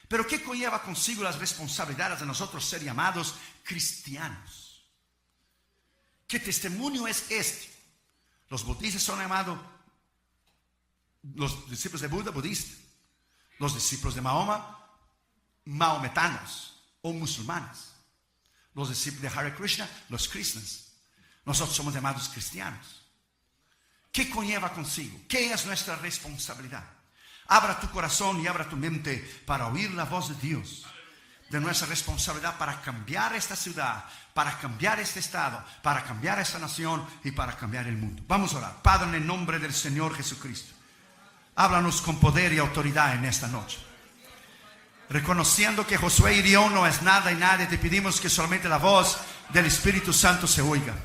Pero ¿qué conlleva consigo las responsabilidades de nosotros ser llamados cristianos? ¿Qué testimonio es este? Los budistas son llamados los discípulos de Buda, budistas. Los discípulos de Mahoma, maometanos o musulmanes. Los discípulos de Hare Krishna, los cristianos. Nosotros somos llamados cristianos. ¿Qué conlleva consigo? ¿Qué es nuestra responsabilidad? Abra tu corazón y abra tu mente para oír la voz de Dios. De nuestra responsabilidad para cambiar esta ciudad, para cambiar este estado, para cambiar esta nación y para cambiar el mundo. Vamos a orar. Padre, en el nombre del Señor Jesucristo, háblanos con poder y autoridad en esta noche. Reconociendo que Josué hirió no es nada y nadie, te pedimos que solamente la voz del Espíritu Santo se oiga.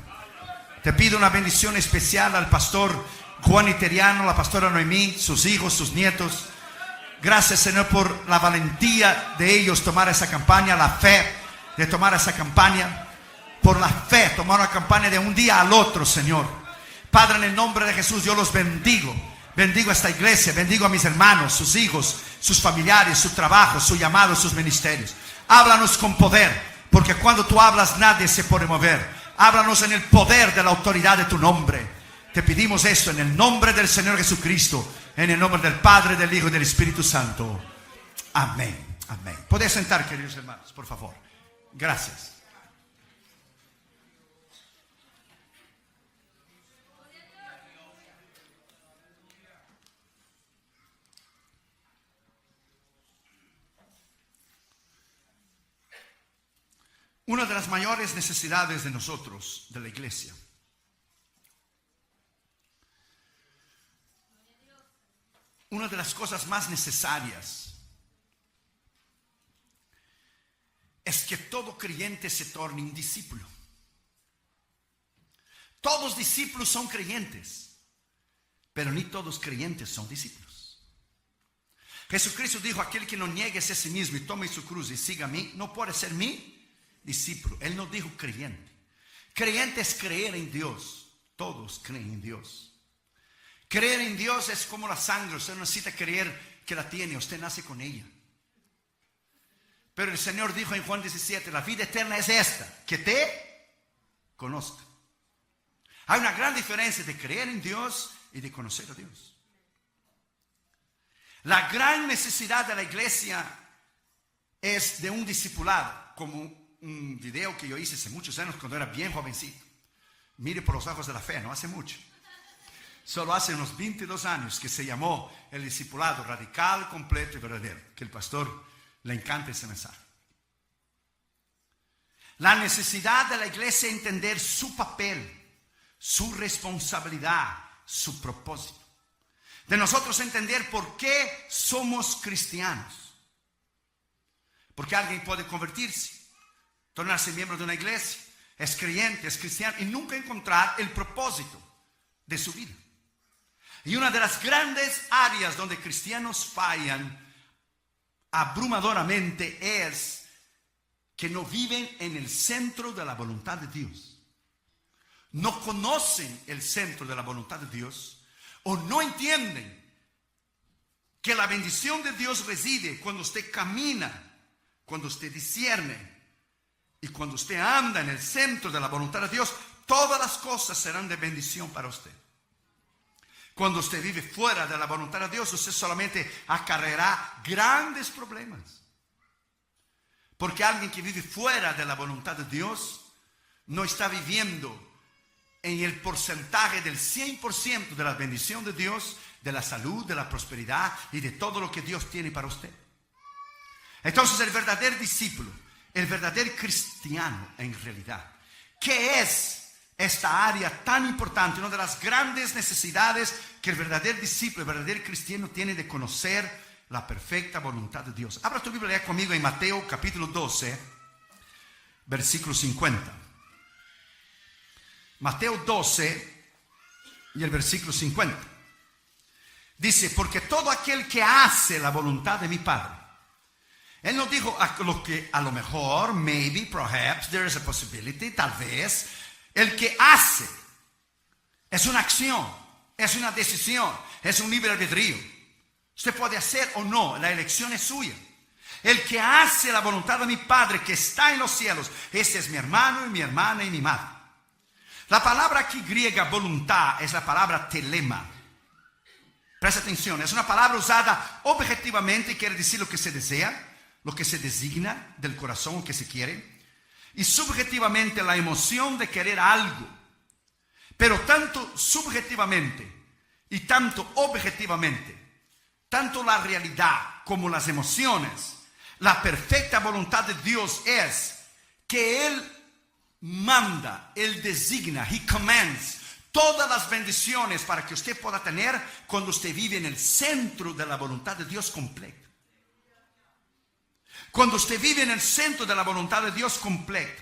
Te pido una bendición especial al pastor Juan Iteriano, la pastora Noemí, sus hijos, sus nietos. Gracias, Señor, por la valentía de ellos tomar esa campaña, la fe de tomar esa campaña. Por la fe, tomar una campaña de un día al otro, Señor. Padre, en el nombre de Jesús, yo los bendigo. Bendigo a esta iglesia, bendigo a mis hermanos, sus hijos, sus familiares, su trabajo, su llamado, sus ministerios. Háblanos con poder, porque cuando tú hablas nadie se puede mover. Háblanos en el poder de la autoridad de tu nombre. Te pedimos esto en el nombre del Señor Jesucristo, en el nombre del Padre, del Hijo y del Espíritu Santo. Amén. Amén. Podéis sentar, queridos hermanos, por favor. Gracias. Una de las mayores necesidades de nosotros, de la iglesia, una de las cosas más necesarias es que todo creyente se torne un discípulo. Todos discípulos son creyentes, pero ni todos creyentes son discípulos. Jesucristo dijo: aquel que no niegue a sí mismo y tome su cruz y siga a mí, no puede ser mi discípulo. Él no dijo creyente. Creyente es creer en Dios. Todos creen en Dios. Creer en Dios es como la sangre. Usted no necesita creer que la tiene, usted nace con ella. Pero el Señor dijo en Juan 17: la vida eterna es esta, que te conozca. Hay una gran diferencia de creer en Dios y de conocer a Dios. La gran necesidad de la iglesia es de un discipulado, como un video que yo hice hace muchos años cuando era bien jovencito. Mire por los ojos de la fe, no hace mucho. Solo hace unos 22 años que se llamó el discipulado radical, completo y verdadero. Que el pastor le encanta ese mensaje. La necesidad de la iglesia es entender su papel, su responsabilidad, su propósito. De nosotros entender por qué somos cristianos. Porque alguien puede convertirse, tornarse miembro de una iglesia, es creyente, es cristiano y nunca encontrar el propósito de su vida. Y una de las grandes áreas donde cristianos fallan abrumadoramente es que no viven en el centro de la voluntad de Dios. No conocen el centro de la voluntad de Dios o no entienden que la bendición de Dios reside cuando usted camina, cuando usted discierne y cuando usted anda en el centro de la voluntad de Dios. Todas las cosas serán de bendición para usted. Cuando usted vive fuera de la voluntad de Dios, usted solamente acarreará grandes problemas. Porque alguien que vive fuera de la voluntad de Dios no está viviendo en el porcentaje del 100% de la bendición de Dios, de la salud, de la prosperidad y de todo lo que Dios tiene para usted. Entonces el verdadero discípulo, el verdadero cristiano en realidad, ¿qué es esta área tan importante? Una de las grandes necesidades que el verdadero discípulo, el verdadero cristiano tiene de conocer la perfecta voluntad de Dios. Abra tu Biblia conmigo en Mateo capítulo 12, versículo 50. Mateo 12 y el versículo 50. Dice: porque todo aquel que hace la voluntad de mi Padre. Él no dijo a lo mejor, maybe, perhaps, there is a possibility, tal vez. El que hace es una acción, es una decisión, es un libre albedrío. Usted puede hacer o no, la elección es suya. El que hace la voluntad de mi Padre que está en los cielos, ese es mi hermano y mi hermana y mi madre. La palabra aquí griega voluntad es la palabra telema. Presta atención, es una palabra usada objetivamente y quiere decir lo que se desea, lo que se designa del corazón, lo que se quiere. Y subjetivamente la emoción de querer algo. Pero tanto subjetivamente y tanto objetivamente, tanto la realidad como las emociones, la perfecta voluntad de Dios es que Él manda, Él designa, He commands todas las bendiciones para que usted pueda tener cuando usted vive en el centro de la voluntad de Dios completa. Cuando usted vive en el centro de la voluntad de Dios completa,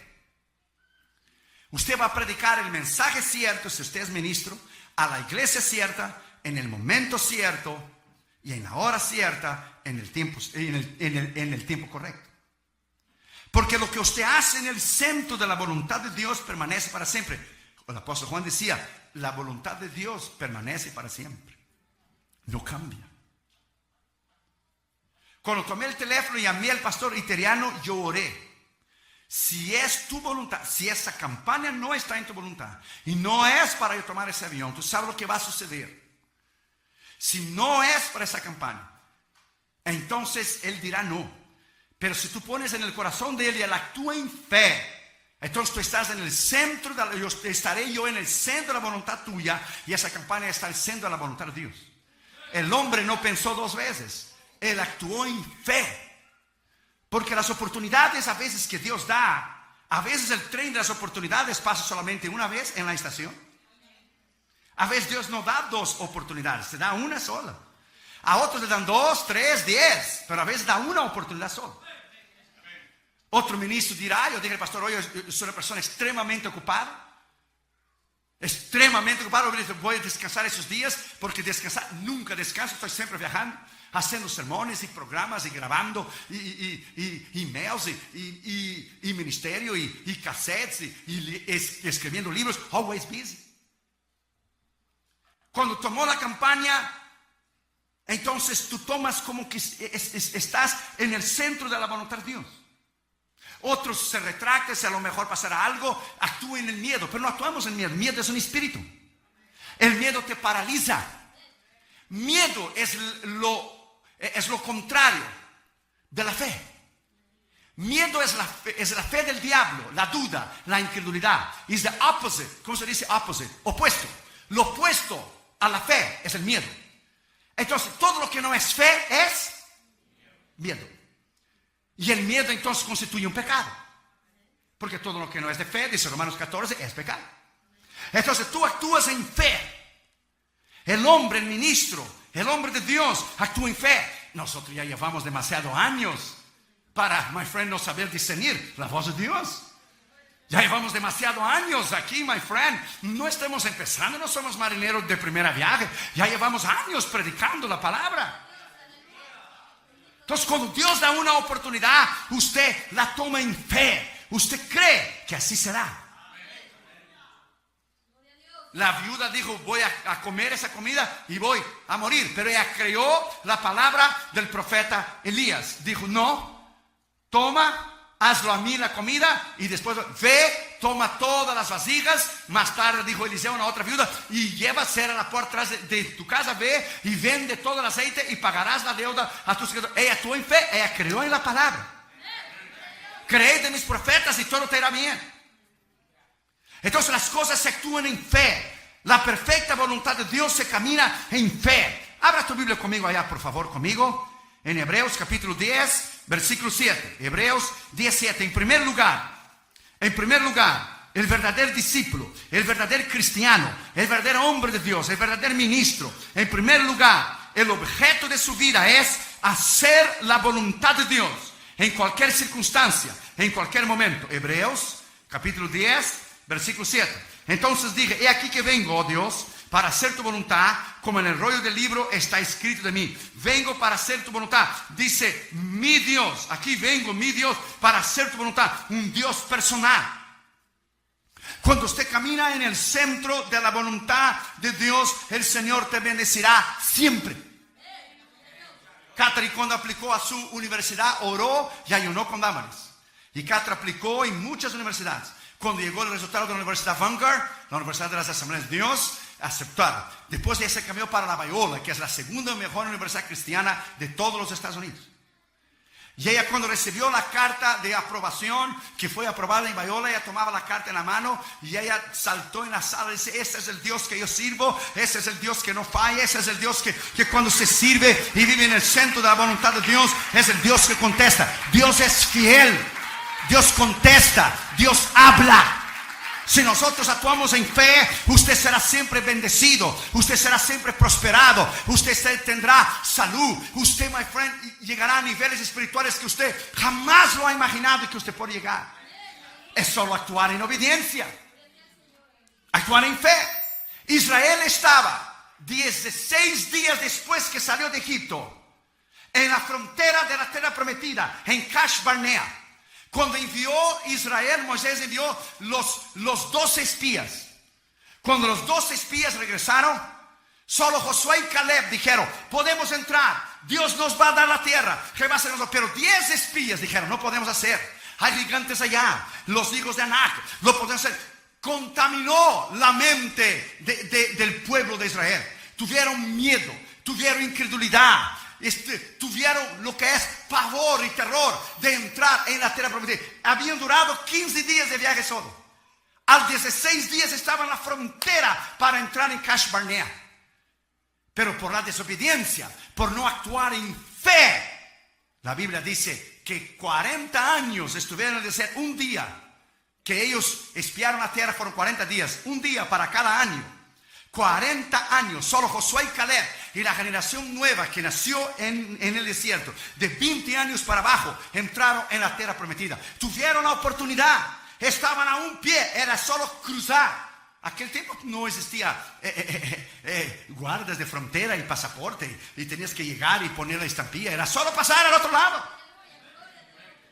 usted va a predicar el mensaje cierto, si usted es ministro, a la iglesia cierta, en el momento cierto y en la hora cierta, en el tiempo correcto. Porque lo que usted hace en el centro de la voluntad de Dios permanece para siempre. El apóstol Juan decía, la voluntad de Dios permanece para siempre. No cambia. Cuando tomé el teléfono y llamé al pastor Iteriano, yo oré. Si es tu voluntad, si esa campaña no está en tu voluntad y no es para yo tomar ese avión, tú sabes lo que va a suceder. Si no es para esa campaña, entonces él dirá no. Pero si tú pones en el corazón de él y él actúa en fe, entonces tú estás en el centro, estaré yo en el centro de la voluntad tuya y esa campaña está en el centro de la voluntad de Dios. El hombre no pensó dos veces, él actuó en fe. Porque las oportunidades a veces que Dios da, a veces el tren de las oportunidades pasa solamente una vez en la estación. A veces Dios no da dos oportunidades, te da una sola. A otros le dan 2, 3, 10, pero a veces da una oportunidad sola. Otro ministro dirá, yo dije al pastor, oye, yo soy una persona extremadamente ocupada. Extremadamente ocupado, voy a descansar esos días, porque descansar, nunca descanso, estoy siempre viajando, haciendo sermones y programas y grabando y emails y ministerio y cassettes y escribiendo libros, always busy. Cuando tomó la campaña, entonces tú tomas como que estás en el centro de la voluntad de Dios. Otros se retractan, si a lo mejor pasará algo, actúen en el miedo, pero no actuamos en miedo. Miedo es un espíritu. El miedo te paraliza. Miedo es lo contrario de la fe. Miedo es la fe del diablo, la duda, la incredulidad. Is the opposite. ¿Cómo se dice opposite? Opuesto. Lo opuesto a la fe es el miedo. Entonces, todo lo que no es fe es miedo. Y el miedo entonces constituye un pecado. Porque todo lo que no es de fe, dice Romanos 14, es pecado. Entonces tú actúas en fe. El hombre, el ministro, el hombre de Dios actúa en fe. Nosotros ya llevamos demasiados años para, my friend, no saber discernir la voz de Dios. Ya llevamos demasiados años aquí, my friend. No estamos empezando, no somos marineros de primera viaje. Ya llevamos años predicando la palabra. Entonces, cuando Dios da una oportunidad, usted la toma en fe. Usted cree que así será. La viuda dijo, voy a comer esa comida y voy a morir. Pero ella creyó la palabra del profeta Elías. Dijo, no, toma, hazlo a mí la comida y después ve, toma todas las vasijas. Más tarde dijo Eliseo a una otra viuda, y lleva cera a la puerta atrás de tu casa, ve y vende todo el aceite y pagarás la deuda a tus hijos. Ella actuó en fe, ella creyó en la palabra. Creed en mis profetas y todo te irá bien. Entonces las cosas se actúan en fe. La perfecta voluntad de Dios se camina en fe. Abra tu Biblia conmigo allá, por favor, conmigo. En Hebreos capítulo 10, versículo 7. Hebreos 17. En primer lugar, el verdadero discípulo, el verdadero cristiano, el verdadero hombre de Dios, el verdadero ministro, en primer lugar, el objeto de su vida es hacer la voluntad de Dios en cualquier circunstancia, en cualquier momento. Hebreos capítulo 10, versículo 7. Entonces dije, he aquí que vengo, oh Dios, para hacer tu voluntad, como en el rollo del libro está escrito de mí. Vengo para hacer tu voluntad. Dice, mi Dios, aquí vengo, mi Dios, para hacer tu voluntad. Un Dios personal. Cuando usted camina en el centro de la voluntad de Dios, el Señor te bendecirá siempre. Catherine, cuando aplicó a su universidad, oró y ayunó con Damaris. Y Catherine aplicó en muchas universidades. Cuando llegó el resultado de la Universidad Vanguard, la Universidad de las Asambleas de Dios, aceptaron. Después ella se cambió para la Biola, que es la segunda mejor universidad cristiana de todos los Estados Unidos. Y ella, cuando recibió la carta de aprobación, que fue aprobada en Biola, ella tomaba la carta en la mano y ella saltó en la sala y dice: ese es el Dios que yo sirvo, ese es el Dios que no falla, ese es el Dios que cuando se sirve y vive en el centro de la voluntad de Dios, es el Dios que contesta. Dios es fiel, Dios contesta, Dios habla. Si nosotros actuamos en fe, usted será siempre bendecido, usted será siempre prosperado, usted tendrá salud, usted, my friend, llegará a niveles espirituales que usted jamás lo ha imaginado y que usted puede llegar. Es solo actuar en obediencia, actuar en fe. Israel estaba 16 días después que salió de Egipto, en la frontera de la tierra prometida, en Kadesh Barnea. Cuando envió Israel, Moisés envió los 12 espías. Cuando los 12 espías regresaron, solo Josué y Caleb dijeron: podemos entrar, Dios nos va a dar la tierra, pero 10 espías dijeron: no podemos hacer, hay gigantes allá, los hijos de Anak, no podemos hacer. Contaminó la mente del pueblo de Israel. Tuvieron miedo, tuvieron incredulidad, tuvieron lo que es pavor y terror de entrar en la tierra prometida. Habían durado 15 días de viaje solo. Al 16 días estaban en la frontera para entrar en Kadesh Barnea. Pero por la desobediencia, por no actuar en fe, la Biblia dice que 40 años estuvieron en el desierto. Un día que ellos espiaron la tierra fueron 40 días, un día para cada año. 40 años, solo Josué y Caleb y la generación nueva que nació en el desierto, de 20 años para abajo, entraron en la tierra prometida. Tuvieron la oportunidad, estaban a un pie, era solo cruzar. Aquel tiempo no existía guardas de frontera y pasaporte, y tenías que llegar y poner la estampilla. Era solo pasar al otro lado.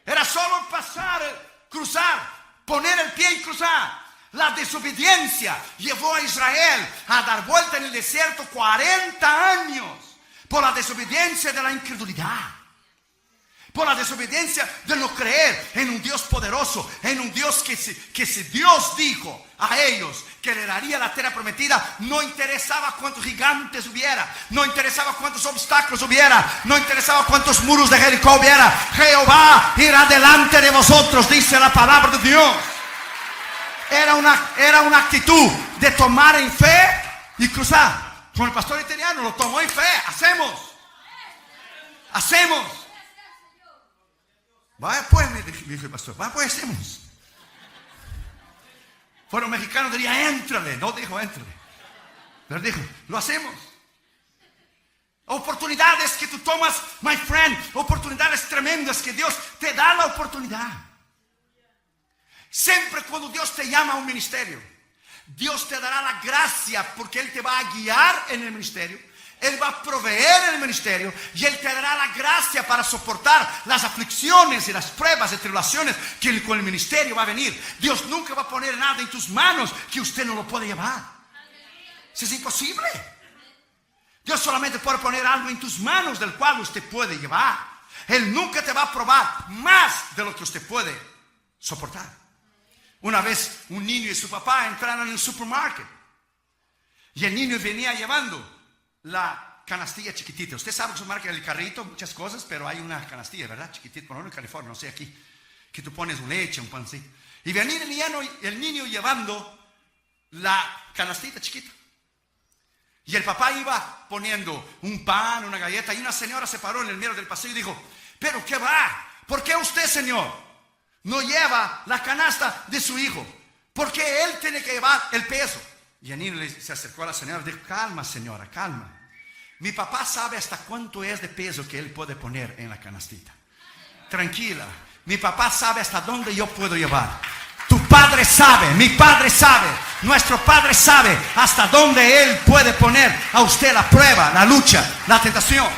Era solo pasar, cruzar, poner el pie y cruzar. La desobediencia llevó a Israel a dar vuelta en el desierto 40 años por la desobediencia de la incredulidad, por la desobediencia de no creer en un Dios poderoso, en un Dios que si Dios dijo a ellos que le daría la tierra prometida, no interesaba cuántos gigantes hubiera, no interesaba cuántos obstáculos hubiera, no interesaba cuántos muros de Jericó hubiera. Jehová irá delante de vosotros, dice la palabra de Dios. Era una actitud de tomar en fe y cruzar. Con el pastor italiano lo tomó en fe. Hacemos. Vaya pues, me dijo el pastor, vaya pues, hacemos. Fueron mexicanos, diría: éntrale. No dijo éntrale, pero dijo: lo hacemos. Oportunidades que tú tomas, my friend, oportunidades tremendas que Dios te da la oportunidad. Siempre cuando Dios te llama a un ministerio, Dios te dará la gracia, porque Él te va a guiar en el ministerio, Él va a proveer en el ministerio, y Él te dará la gracia para soportar las aflicciones y las pruebas y tribulaciones que con el ministerio va a venir. Dios nunca va a poner nada en tus manos que usted no lo puede llevar. Eso es imposible. Dios solamente puede poner algo en tus manos del cual usted puede llevar. Él nunca te va a probar más de lo que usted puede soportar. Una vez un niño y su papá entraron en el supermercado y el niño venía llevando la canastilla chiquitita. Usted sabe que marca el carrito, muchas cosas, pero hay una canastilla, ¿verdad? Chiquitita, por lo menos en California, no sé aquí, que tú pones un leche, un pancito. Y venía el niño llevando la canastita chiquita. Y el papá iba poniendo un pan, una galleta, y una señora se paró en el medio del pasillo y dijo: ¿pero qué va? ¿Por qué usted, señor, no lleva la canasta de su hijo? Porque él tiene que llevar el peso. Y el niño se acercó a la señora y dijo: calma, señora, calma. Mi papá sabe hasta cuánto es de peso que él puede poner en la canastita. Tranquila, mi papá sabe hasta dónde yo puedo llevar. Tu padre sabe, mi padre sabe, nuestro padre sabe hasta dónde Él puede poner a usted la prueba, la lucha, la tentación.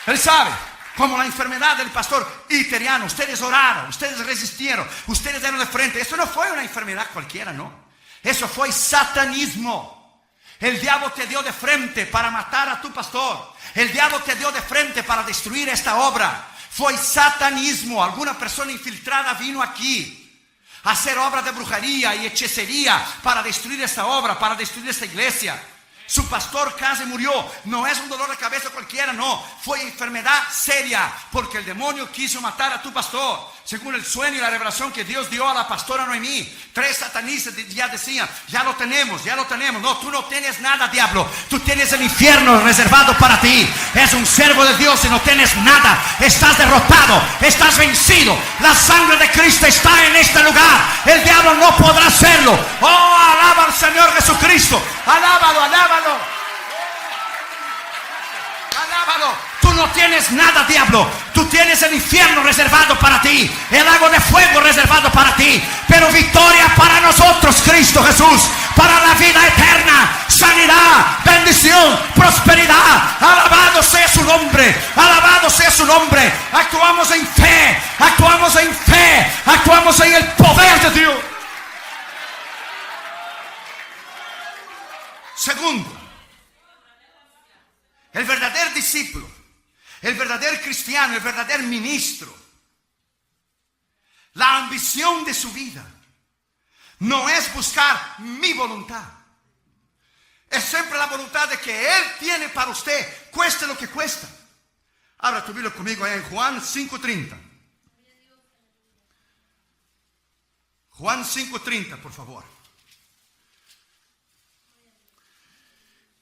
Él sabe. Como la enfermedad del pastor italiano. Ustedes oraron, ustedes resistieron, ustedes dieron de frente. Eso no fue una enfermedad cualquiera, no. Eso fue satanismo. El diablo te dio de frente para matar a tu pastor. El diablo te dio de frente para destruir esta obra. Fue satanismo. Alguna persona infiltrada vino aquí a hacer obras de brujería y hechicería para destruir esta obra, para destruir esta iglesia. Su pastor casi murió. No es un dolor de cabeza cualquiera, no. Fue enfermedad seria porque el demonio quiso matar a tu pastor. Según el sueño y la revelación que Dios dio a la pastora Noemí, 3 satanistas ya decían: ya lo tenemos, ya lo tenemos. No, tú no tienes nada, diablo. Tú tienes el infierno reservado para ti. Es un siervo de Dios y no tienes nada. Estás derrotado, estás vencido. La sangre de Cristo está en este lugar. El diablo no podrá hacerlo. Oh, alaba al Señor Jesucristo. Alábalo, alábalo. Alábalo. Tú no tienes nada, diablo. Tú tienes el infierno reservado para ti, el lago de fuego reservado para ti, pero victoria para nosotros, Cristo Jesús, para la vida eterna, sanidad, bendición, prosperidad. Alabado sea su nombre, alabado sea su nombre. Actuamos en fe, actuamos en fe, actuamos en el poder de Dios. Segundo, el verdadero discípulo, el verdadero cristiano, el verdadero ministro, la ambición de su vida no es buscar mi voluntad. Es siempre la voluntad de que Él tiene para usted, cueste lo que cuesta. Abra tu Biblia conmigo en Juan 5:30. Juan 5:30, por favor.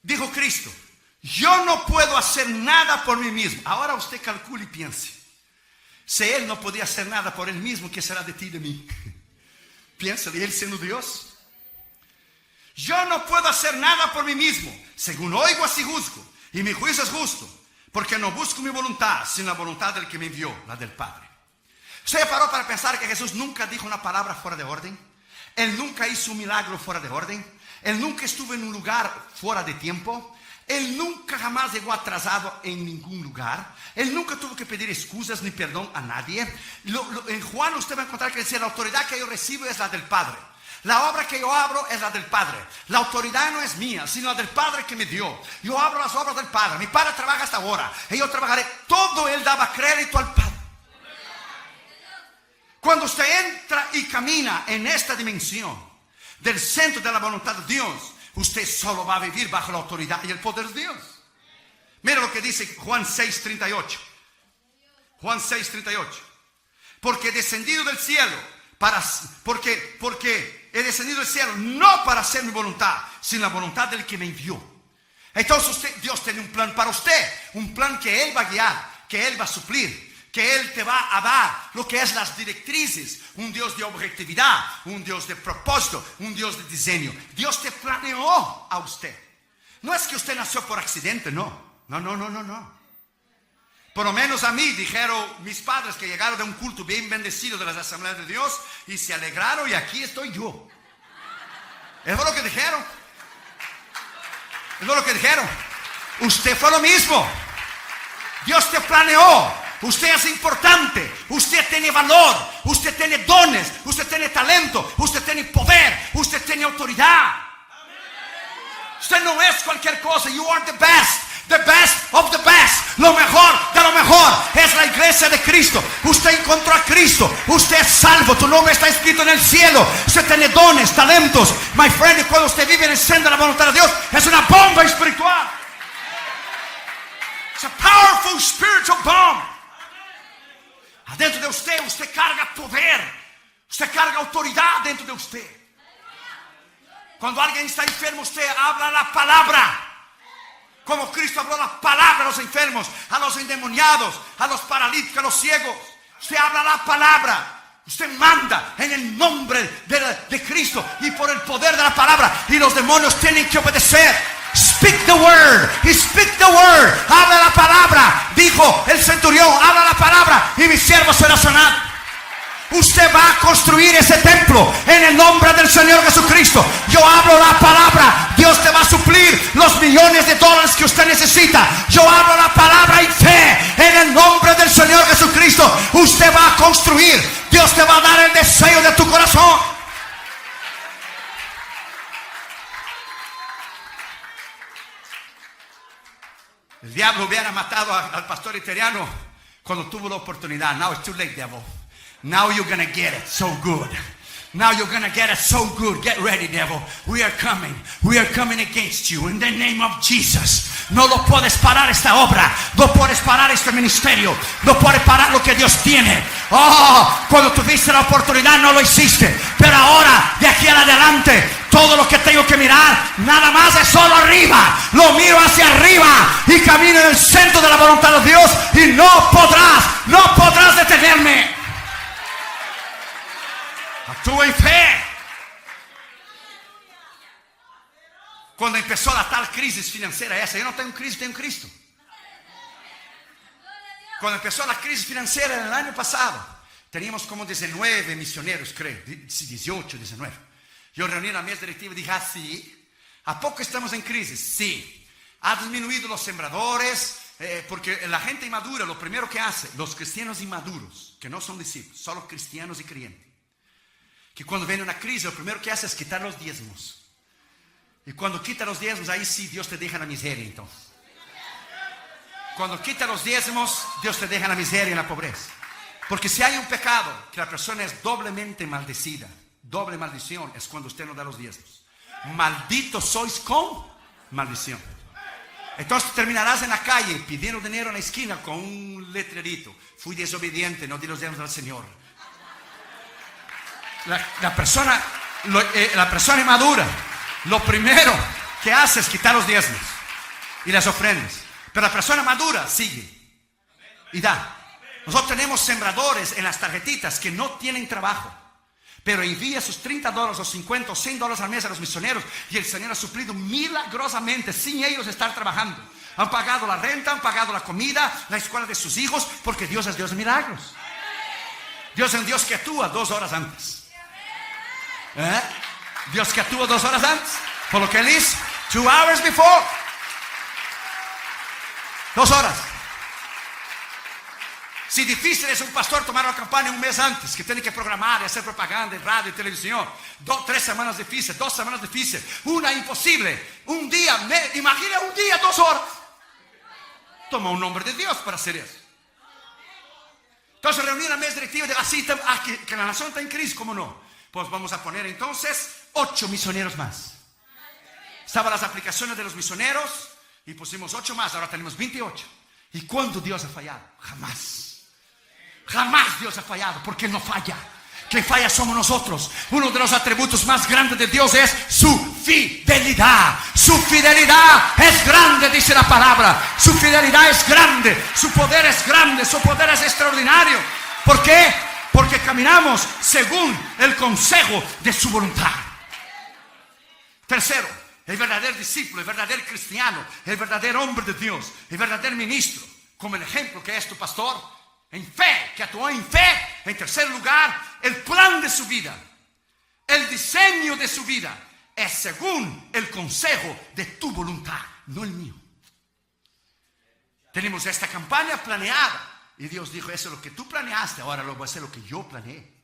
Dijo Cristo: yo no puedo hacer nada por mí mismo. Ahora usted calcule y piense. Si Él no podía hacer nada por Él mismo, ¿qué será de ti y de mí? Piensa de Él siendo Dios. Yo no puedo hacer nada por mí mismo. Según oigo, así juzgo. Y mi juicio es justo. Porque no busco mi voluntad, sino la voluntad del que me envió, la del Padre. ¿Usted paró para pensar que Jesús nunca dijo una palabra fuera de orden? Él nunca hizo un milagro fuera de orden. Él nunca estuvo en un lugar fuera de tiempo. Él nunca jamás llegó atrasado en ningún lugar. Él nunca tuvo que pedir excusas ni perdón a nadie. En Juan usted va a encontrar que dice: la autoridad que yo recibo es la del Padre. La obra que yo abro es la del Padre. La autoridad no es mía, sino la del Padre que me dio. Yo abro las obras del Padre. Mi Padre trabaja hasta ahora y yo trabajaré. Todo Él daba crédito al Padre. Cuando usted entra y camina en esta dimensión del centro de la voluntad de Dios, usted solo va a vivir bajo la autoridad y el poder de Dios. Mira lo que dice Juan 6:38. Juan 6:38. Porque he descendido del cielo porque he descendido del cielo no para hacer mi voluntad, sino la voluntad del que me envió. Entonces Dios tiene un plan para usted, un plan que Él va a guiar, que Él va a suplir, que Él te va a dar lo que es las directrices. Un Dios de objetividad, un Dios de propósito, un Dios de diseño. Dios te planeó a usted. No es que usted nació por accidente, no. No. Por lo menos a mí dijeron mis padres que llegaron de un culto bien bendecido de las Asambleas de Dios y se alegraron, y aquí estoy yo. Eso fue lo que dijeron. Eso fue lo que dijeron. Usted fue lo mismo. Dios te planeó. Usted es importante. Usted tiene valor. Usted tiene dones. Usted tiene talento. Usted tiene poder. Usted tiene autoridad. Usted no es cualquier cosa. You are the best. The best of the best. Lo mejor de lo mejor es la iglesia de Cristo. Usted encontró a Cristo. Usted es salvo. Tu nombre está escrito en el cielo. Usted tiene dones, talentos. My friend, cuando usted vive en el centro de la voluntad de Dios, es una bomba espiritual. It's a powerful spiritual bomb. Adentro de usted, usted carga poder. Usted carga autoridad dentro de usted. Cuando alguien está enfermo, usted habla la palabra. Como Cristo habló la palabra a los enfermos, a los endemoniados, a los paralíticos, a los ciegos. Usted habla la palabra. Usted manda en el nombre de Cristo y por el poder de la palabra. Y los demonios tienen que obedecer. Speak the word. Speak the word. Habla la palabra. Dijo el centurión: habla la palabra y mi siervo será sanado. Usted va a construir ese templo en el nombre del Señor Jesucristo. Yo hablo la palabra. Dios te va a suplir los millones de dólares que usted necesita. Yo hablo la palabra en fe en el nombre del Señor Jesucristo. Usted va a construir. Dios te va a dar el deseo de tu corazón. El diablo hubiera matado al pastor italiano cuando tuvo la oportunidad. Now it's too late, devil. Now you're going to get it so good. Now you're going to get it so good. Get ready, devil. We are coming. We are coming against you in the name of Jesus. No lo puedes parar esta obra. No puedes parar este ministerio. No puedes parar lo que Dios tiene. Oh, cuando tuviste la oportunidad no lo hiciste. Pero ahora, de aquí en adelante, todo lo que tengo que mirar, nada más es solo arriba. Lo miro hacia arriba y camino en el centro de la voluntad de Dios. Y no podrás detenerme. Actúa en fe. Cuando empezó la tal crisis financiera esa, yo no tengo crisis, tengo Cristo. Cuando empezó la crisis financiera en el año pasado, teníamos como 19 misioneros, creo, 18, 19. Yo reuní la mesa directiva y dije, sí, ¿a poco estamos en crisis? Sí. Ha disminuido los sembradores, porque la gente inmadura, lo primero que hace, los cristianos inmaduros, que no son discípulos, solo cristianos y creyentes, que cuando viene una crisis, lo primero que hace es quitar los diezmos. Y cuando quita los diezmos, ahí sí Dios te deja la miseria entonces. Cuando quita los diezmos, Dios te deja la miseria y la pobreza. Porque si hay un pecado que la persona es doblemente maldecida, doble maldición, es cuando usted no da los diezmos. Malditos sois con maldición. Entonces terminarás en la calle pidiendo dinero en la esquina con un letrerito: fui desobediente, no di los diezmos al Señor. La persona inmadura, lo primero que hace es quitar los diezmos y las ofrendas. Pero la persona madura sigue y da. Nosotros tenemos sembradores en las tarjetitas que no tienen trabajo, pero envía sus $30 o 50 o $100 al mes a los misioneros, y el Señor ha suplido milagrosamente sin ellos estar trabajando. Han pagado la renta, han pagado la comida, la escuela de sus hijos, porque Dios es Dios de milagros. Dios es un Dios que actúa 2 horas antes. Dios que actúa 2 horas antes. Por lo que Él hizo 2 hours before. 2 horas. Si difícil es un pastor tomar una campaña un mes antes, que tiene que programar y hacer propaganda en radio y televisión, 3 semanas difíciles, 2 semanas difíciles, una imposible, un día, imagina un día, 2 horas. Toma un nombre de Dios para hacer eso. Entonces reuní la mesa directiva de así, que la nación está en crisis, ¿cómo no? Pues vamos a poner entonces 8 misioneros más. Estaban las aplicaciones de los misioneros y pusimos 8 más, ahora tenemos 28. ¿Y cuándo Dios ha fallado? Jamás. Jamás Dios ha fallado, porque Él no falla. Quien falla somos nosotros. Uno de los atributos más grandes de Dios es su fidelidad. Su fidelidad es grande, dice la palabra. Su fidelidad es grande, su poder es grande, su poder es extraordinario. ¿Por qué? Porque caminamos según el consejo de su voluntad. Tercero, el verdadero discípulo, el verdadero cristiano, el verdadero hombre de Dios, el verdadero ministro, como el ejemplo que es tu pastor, en fe, que actuó en fe. En tercer lugar, el plan de su vida, el diseño de su vida es según el consejo de tu voluntad, no el mío. Tenemos esta campaña planeada y Dios dijo: eso es lo que tú planeaste, ahora lo voy a hacer lo que yo planeé.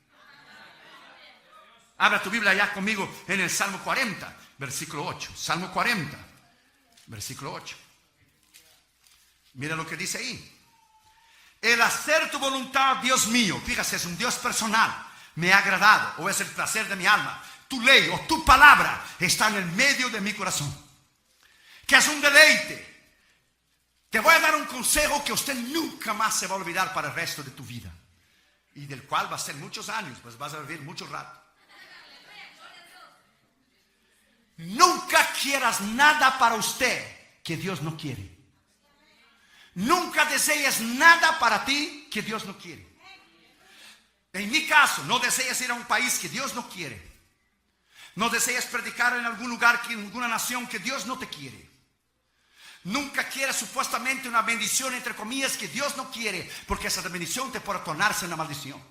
Abra tu Biblia ya conmigo en el Salmo 40, versículo 8. Salmo 40, versículo 8. Mira lo que dice ahí. El hacer tu voluntad, Dios mío, fíjate, es un Dios personal, me ha agradado, o es el placer de mi alma. Tu ley o tu palabra está en el medio de mi corazón, que es un deleite. Te voy a dar un consejo que usted nunca más se va a olvidar para el resto de tu vida, y del cual va a ser muchos años, pues vas a vivir mucho rato. Nunca quieras nada para usted que Dios no quiere. Nunca desees nada para ti que Dios no quiere. En mi caso, no desees ir a un país que Dios no quiere. No desees predicar en algún lugar, en alguna nación que Dios no te quiere. Nunca quieras supuestamente una bendición, entre comillas, que Dios no quiere, porque esa bendición te puede tornarse en una maldición.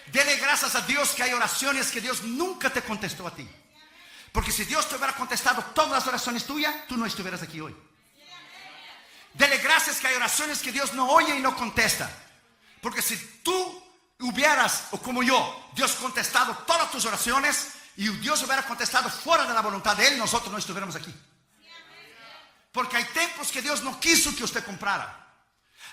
Dele gracias a Dios que hay oraciones que Dios nunca te contestó a ti. Porque si Dios te hubiera contestado todas las oraciones tuyas, tú no estuvieras aquí hoy. Dele gracias que hay oraciones que Dios no oye y no contesta. Porque si tú hubieras, o como yo, Dios contestado todas tus oraciones y Dios hubiera contestado fuera de la voluntad de Él, nosotros no estuviéramos aquí. Porque hay templos que Dios no quiso que usted comprara.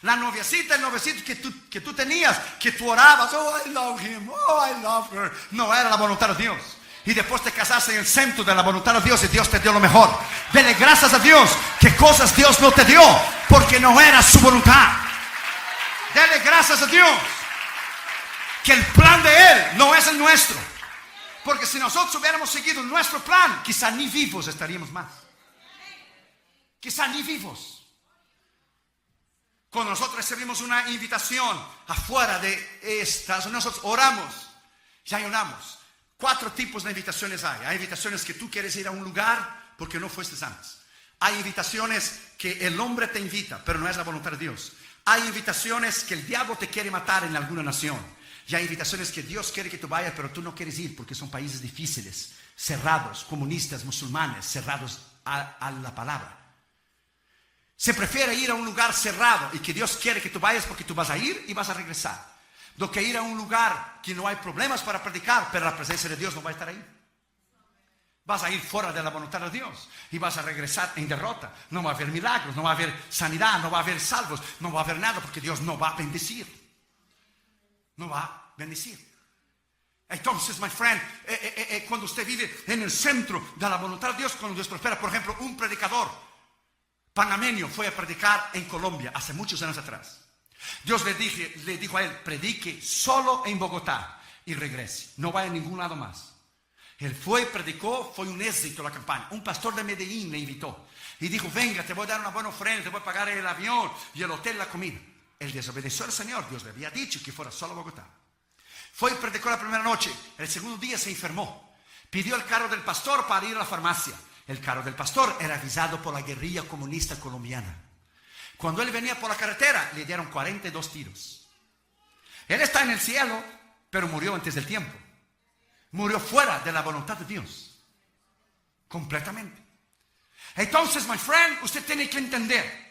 La noviecita, el noviecito que tú tenías, que tú orabas, oh, I love him, oh, I love her. No era la voluntad de Dios. Y después te casaste en el centro de la voluntad de Dios y Dios te dio lo mejor. Dele gracias a Dios que cosas Dios no te dio porque no era su voluntad. Dele gracias a Dios que el plan de Él no es el nuestro. Porque si nosotros hubiéramos seguido nuestro plan, quizá ni vivos estaríamos más. Quizá ni vivos. Cuando nosotros recibimos una invitación afuera de estas, nosotros oramos, ya oramos. 4 tipos de invitaciones hay. Hay invitaciones que tú quieres ir a un lugar porque no fuiste antes. Hay invitaciones que el hombre te invita, pero no es la voluntad de Dios. Hay invitaciones que el diablo te quiere matar en alguna nación. Y hay invitaciones que Dios quiere que tú vayas, pero tú no quieres ir porque son países difíciles, cerrados, comunistas, musulmanes, cerrados a la palabra. Se prefiere ir a un lugar cerrado y que Dios quiere que tú vayas porque tú vas a ir y vas a regresar, do que ir a un lugar que no hay problemas para predicar, pero la presencia de Dios no va a estar ahí. Vas a ir fuera de la voluntad de Dios y vas a regresar en derrota. No va a haber milagros, no va a haber sanidad, no va a haber salvos, no va a haber nada porque Dios no va a bendecir. No va a bendecir. Entonces, my friend, cuando usted vive en el centro de la voluntad de Dios, cuando Dios prospera, por ejemplo, un predicador panameño fue a predicar en Colombia hace muchos años atrás. Dios le dijo a él, predique solo en Bogotá y regrese, no vaya a ningún lado más. Él fue y predicó, fue un éxito la campaña. Un pastor de Medellín le invitó y dijo, venga, te voy a dar una buena ofrenda, te voy a pagar el avión y el hotel, la comida. Él desobedeció al Señor. Dios le había dicho que fuera solo a Bogotá. Fue y predicó la primera noche. El segundo día se enfermó. Pidió el carro del pastor para ir a la farmacia. El carro del pastor era avisado por la guerrilla comunista colombiana. Cuando él venía por la carretera, le dieron 42 tiros. Él está en el cielo, pero murió antes del tiempo. Murió fuera de la voluntad de Dios. Completamente. Entonces, my friend, usted tiene que entender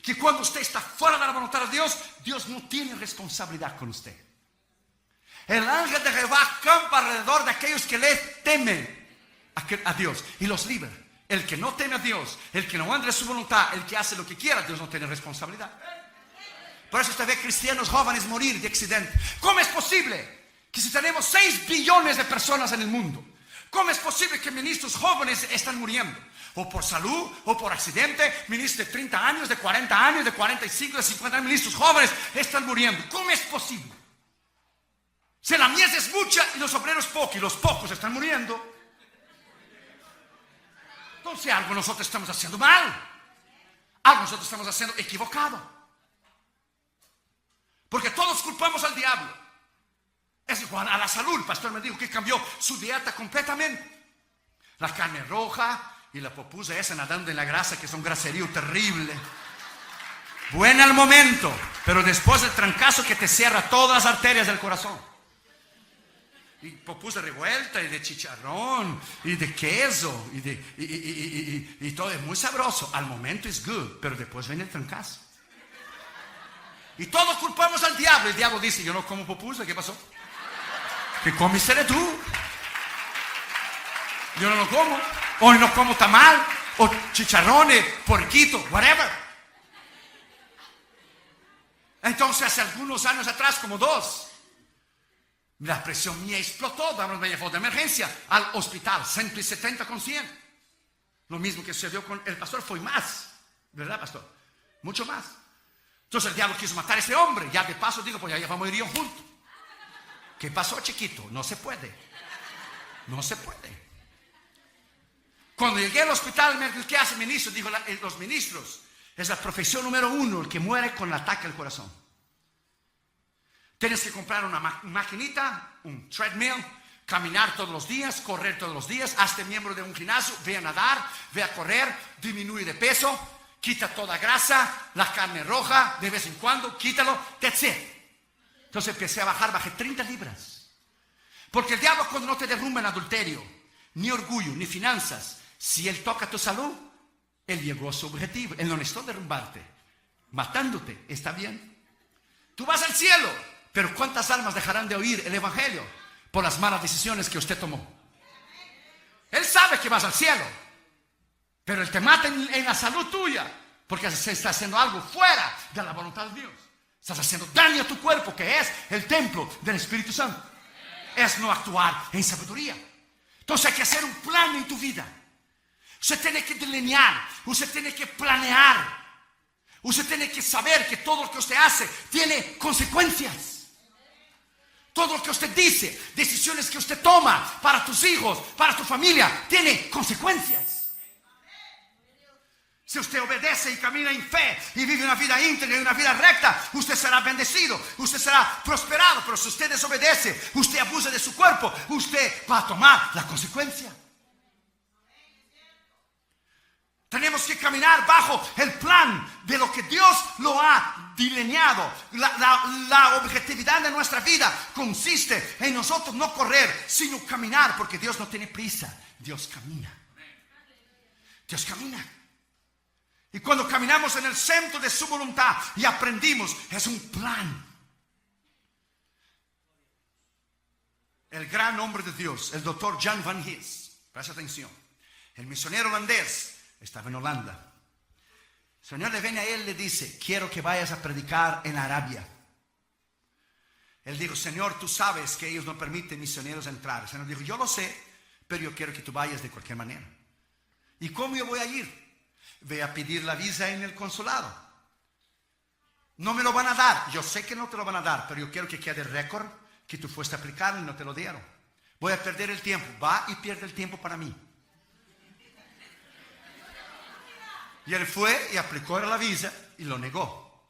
que cuando usted está fuera de la voluntad de Dios, Dios no tiene responsabilidad con usted. El ángel de Jehová acampa alrededor de aquellos que le temen a Dios y los libra. El que no teme a Dios, el que no anda en su voluntad, el que hace lo que quiera, Dios no tiene responsabilidad. Por eso usted ve cristianos jóvenes morir de accidente. ¿Cómo es posible que si tenemos 6 billones de personas en el mundo, cómo es posible que ministros jóvenes están muriendo? O por salud, o por accidente. Ministros de 30 años, de 40 años, de 45, de 50 años, ministros jóvenes están muriendo. ¿Cómo es posible? Si la mies es mucha y los obreros pocos, y los pocos están muriendo, entonces algo nosotros estamos haciendo mal. Algo nosotros estamos haciendo equivocado. Porque todos culpamos al diablo. Es igual a la salud. El pastor me dijo que cambió su dieta completamente. La carne roja y la popusa esa nadando en la grasa, que es un graserío terrible. Buena al momento, pero después del trancazo que te cierra todas las arterias del corazón. Y popusa revuelta, y de chicharrón, y de queso, y todo es muy sabroso. Al momento es good, pero después viene el trancazo. Y todos culpamos al diablo. El diablo dice, yo no como popusa, ¿qué pasó? ¿Qué comiste tú? Yo no lo como. Hoy no como tamal, o chicharrones, porquito, whatever. Entonces hace algunos años atrás, como 2, la presión mía explotó, damos media foto de emergencia al hospital, 170 con 100. Lo mismo que sucedió con el pastor, fue más, ¿verdad, pastor? Mucho más. Entonces el diablo quiso matar a ese hombre. Ya de paso digo, pues ya vamos a ir juntos. ¿Qué pasó, chiquito? No se puede. No se puede. Cuando llegué al hospital, ¿qué hace el ministro? Dijo, los ministros es la profesión número 1, el que muere con el ataque al corazón. Tienes que comprar una maquinita, un treadmill, caminar todos los días, correr todos los días, hazte miembro de un gimnasio, ve a nadar, ve a correr, disminuye de peso, quita toda grasa, la carne roja, de vez en cuando, quítalo, that's it. Entonces empecé a bajar, bajé 30 libras. Porque el diablo cuando no te derrumba en adulterio, ni orgullo, ni finanzas, si él toca tu salud, él llegó a su objetivo. Él no necesitó derrumbarte, matándote, ¿está bien? Tú vas al cielo, pero ¿cuántas almas dejarán de oír el evangelio por las malas decisiones que usted tomó? Él sabe que vas al cielo, Pero Él te mata en la salud tuya, porque se está haciendo algo fuera de la voluntad de Dios. Estás haciendo daño a tu cuerpo, que es el templo del Espíritu Santo. Es no actuar en sabiduría. Entonces hay que hacer un plan en tu vida. Usted tiene que delinear, usted tiene que planear. Usted tiene que saber que todo lo que usted hace tiene consecuencias. Todo lo que usted dice, decisiones que usted toma para tus hijos, para tu familia, tiene consecuencias. Si usted obedece y camina en fe y vive una vida íntegra y una vida recta, usted será bendecido, usted será prosperado. Pero si usted desobedece, usted abusa de su cuerpo, usted va a tomar la consecuencia. Tenemos que caminar bajo el plan de lo que Dios lo ha delineado. La objetividad de nuestra vida consiste en nosotros no correr, sino caminar, porque Dios no tiene prisa. Dios camina. Dios camina. Y cuando caminamos en el centro de su voluntad y aprendimos, es un plan. El gran hombre de Dios, el doctor Jan van Hees, presta atención, el misionero holandés, estaba en Holanda. El Señor le viene a él y le dice: quiero que vayas a predicar en Arabia. Él dijo: Señor, tú sabes que ellos no permiten misioneros entrar. El Señor dijo: yo lo sé, pero yo quiero que tú vayas de cualquier manera. ¿Y cómo yo voy a ir? Ve a pedir la visa en el consulado. No me lo van a dar. Yo sé que no te lo van a dar, pero yo quiero que quede récord que tú fuiste a aplicar y no te lo dieron. Voy a perder el tiempo. Va y pierde el tiempo para mí. Y él fue y aplicó la visa y lo negó.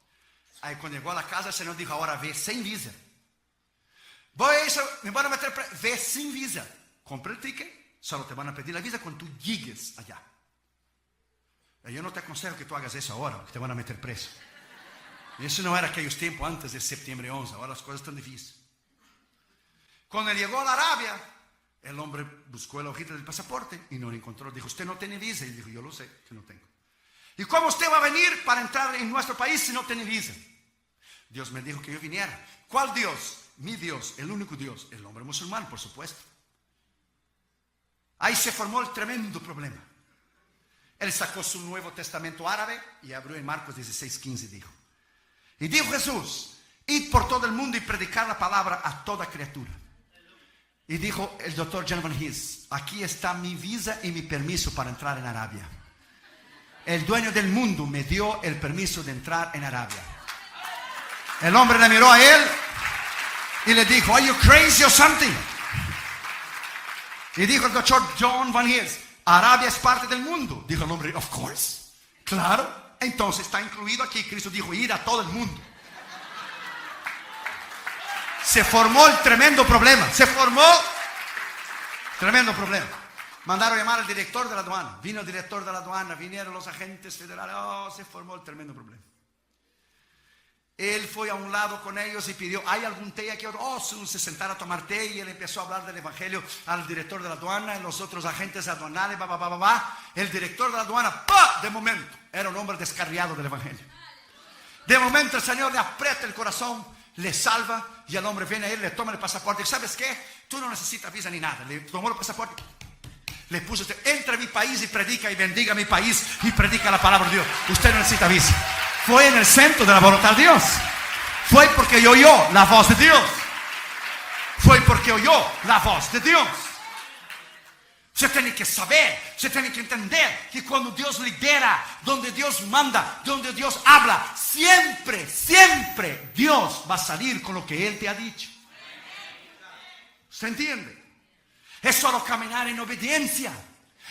Ahí cuando llegó a la casa, el Señor dijo: ahora ve sin visa. Voy a eso, me van a meter ve sin visa. Compra el ticket, solo te van a pedir la visa cuando tú llegues allá. Yo no te aconsejo que tú hagas eso ahora, porque te van a meter preso. Y eso no era aquellos tiempos antes de septiembre 11, ahora las cosas están difíciles. Cuando él llegó a la Arabia, el hombre buscó la hojita del pasaporte y no lo encontró. Dijo: usted no tiene visa. Y dijo: yo lo sé que no tengo. ¿Y cómo usted va a venir para entrar en nuestro país si no tiene visa? Dios me dijo que yo viniera. ¿Cuál Dios? Mi Dios, el único Dios. El hombre musulmán, por supuesto. Ahí se formó el tremendo problema. Él sacó su Nuevo Testamento árabe y abrió en Marcos 16:15, dijo. Y dijo Jesús: id por todo el mundo y predicar la palabra a toda criatura. Y dijo el doctor Jan van Hees: aquí está mi visa y mi permiso para entrar en Arabia. El dueño del mundo me dio el permiso de entrar en Arabia. El hombre le miró a él y le dijo: are you crazy or something? Y dijo el doctor Jan van Hees: Arabia es parte del mundo. Dijo el hombre: of course. Claro. Entonces está incluido aquí. Cristo dijo: ir a todo el mundo. Se formó el tremendo problema. Se formó tremendo problema. Mandaron llamar al director de la aduana. Vino el director de la aduana. Vinieron los agentes federales. Oh, se formó el tremendo problema. Él fue a un lado con ellos y pidió: ¿hay algún té aquí? Oh, se sentaron a tomar té y él empezó a hablar del evangelio al director de la aduana y los otros agentes aduanales. El director de la aduana, de momento, era un hombre descarriado del evangelio. De momento el Señor le aprieta el corazón, le salva y el hombre viene a él, le toma el pasaporte. ¿Sabes qué? Tú no necesitas visa ni nada. Le tomó el pasaporte, le puso: entra a mi país y predica y bendiga mi país y predica la palabra de Dios. Usted no necesita visa. Fue en el centro de la voluntad de Dios. Fue porque oyó la voz de Dios. Fue porque oyó la voz de Dios. Usted tiene que saber, usted tiene que entender que cuando Dios lidera, donde Dios manda, donde Dios habla, siempre, siempre Dios va a salir con lo que Él te ha dicho. ¿Usted entiende? Es solo caminar en obediencia.